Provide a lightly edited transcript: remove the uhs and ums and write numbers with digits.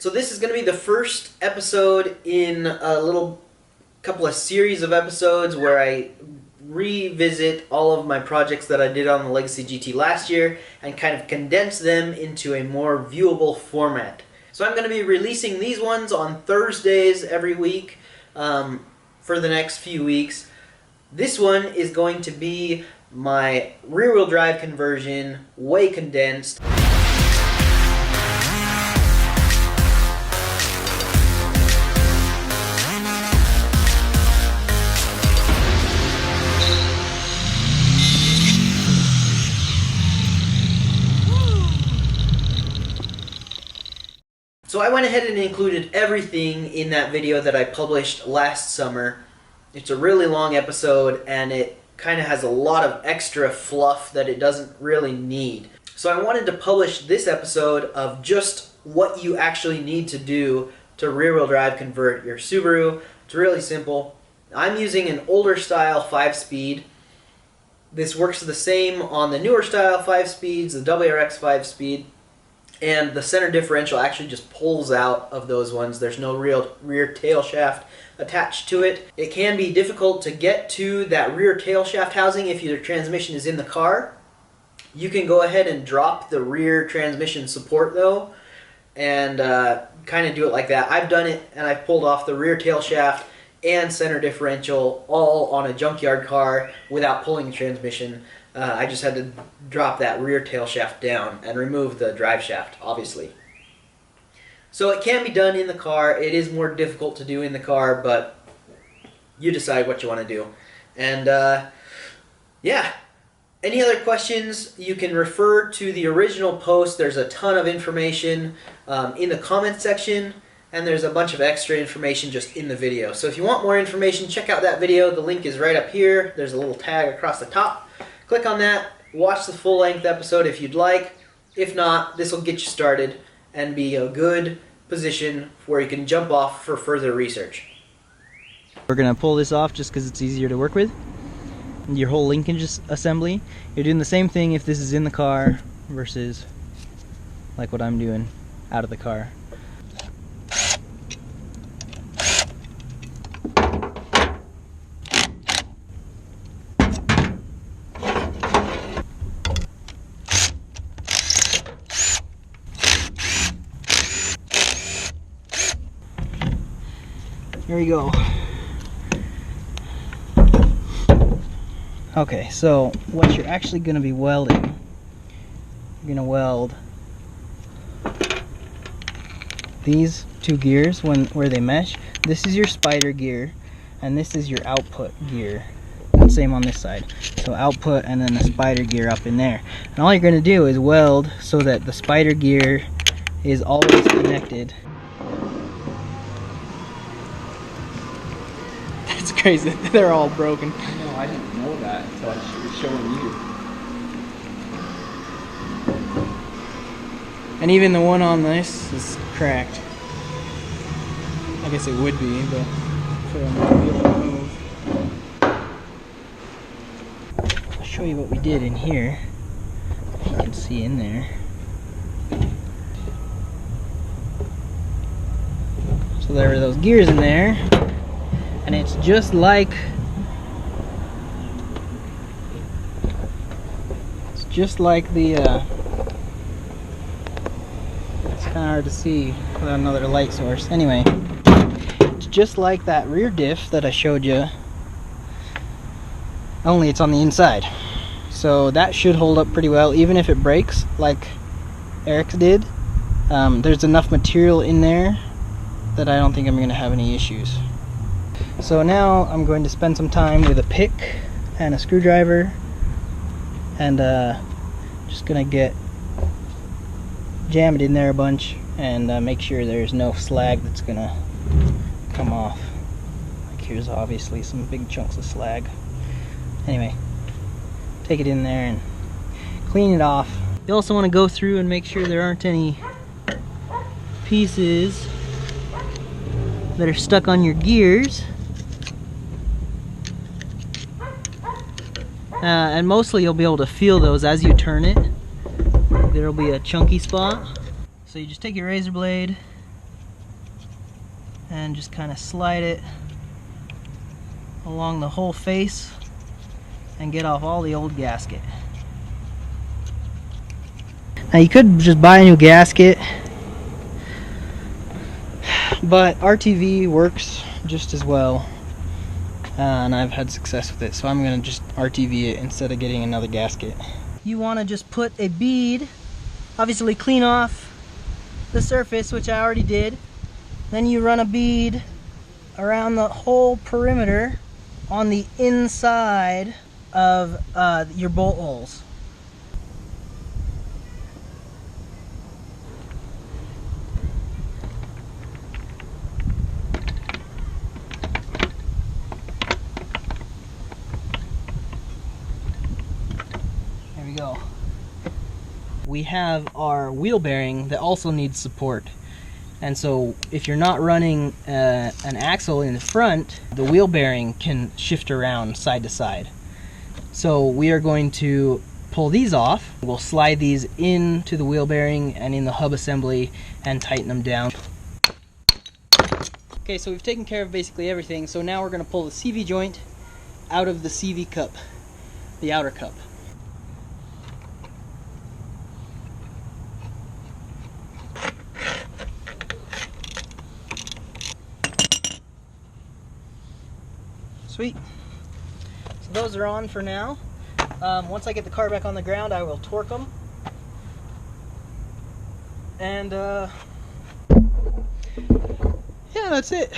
So this is going to be the first episode in a little couple of series of episodes where I revisit all of my projects that I did on the Legacy GT last year and kind of condense them into a more viewable format. So I'm going to be releasing these ones on Thursdays every week for the next few weeks. This one is going to be my rear-wheel drive conversion, way condensed. So I went ahead and included everything in that video that I published last summer. It's a really long episode and it kind of has a lot of extra fluff that it doesn't really need. So I wanted to publish this episode of just what you actually need to do to rear-wheel drive convert your Subaru. It's really simple. I'm using an older style 5-speed. This works the same on the newer style 5-speeds, the WRX 5-speed. And the center differential actually just pulls out of those ones. There's no real rear tail shaft attached to it. It can be difficult to get to that rear tail shaft housing if your transmission is in the car. You can go ahead and drop the rear transmission support though and kind of do it like that. I've done it and I've pulled off the rear tail shaft and center differential all on a junkyard car without pulling the transmission. I just had to drop that rear tail shaft down and remove the drive shaft, obviously. So it can be done in the car. It is more difficult to do in the car, but you decide what you want to do. And yeah, any other questions, you can refer to the original post. There's a ton of information in the comment section, and there's a bunch of extra information just in the video. So if you want more information, check out that video. The link is right up here. There's a little tag across the top. Click on that, watch the full-length episode if you'd like. If not, this will get you started and be a good position where you can jump off for further research. We're going to pull this off just because it's easier to work with. Your whole linkage assembly. You're doing the same thing if this is in the car versus like what I'm doing out of the car. There we go. Okay, so what you're actually going to be welding, you're going to weld these two gears where they mesh. This is your spider gear, and this is your output gear. And same on this side. So output and then the spider gear up in there. And all you're going to do is weld so that the spider gear is always connected. It's crazy. They're all broken. I know, I didn't know that until I was showing you. And even the one on this is cracked. I guess it would be, but for them to be able to move. I'll show you what we did in here. You can see in there. So there were those gears in there. And it's just like the it's kind of hard to see without another light source. Anyway, it's just like that rear diff that I showed you, only it's on the inside. So that should hold up pretty well, even if it breaks like Eric's did. There's enough material in there that I don't think I'm going to have any issues. So now I'm going to spend some time with a pick and a screwdriver and just gonna jam it in there a bunch and make sure there's no slag that's gonna come off. Like here's obviously some big chunks of slag. Anyway, take it in there and clean it off. You also want to go through and make sure there aren't any pieces that are stuck on your gears. And mostly you'll be able to feel those as you turn it. There'll be a chunky spot. So you just take your razor blade and just kind of slide it along the whole face and get off all the old gasket. Now you could just buy a new gasket, but RTV works just as well, and I've had success with it, so I'm going to just RTV it instead of getting another gasket. You want to just put a bead, obviously clean off the surface, which I already did. Then you run a bead around the whole perimeter on the inside of your bolt holes. There we go. We have our wheel bearing that also needs support. And so if you're not running an axle in the front, the wheel bearing can shift around side to side. So we are going to pull these off. We'll slide these into the wheel bearing and in the hub assembly and tighten them down. Okay, so we've taken care of basically everything. So now we're going to pull the CV joint out of the CV cup, the outer cup. Sweet. So those are on for now. Once I get the car back on the ground, I will torque them. And yeah, that's it.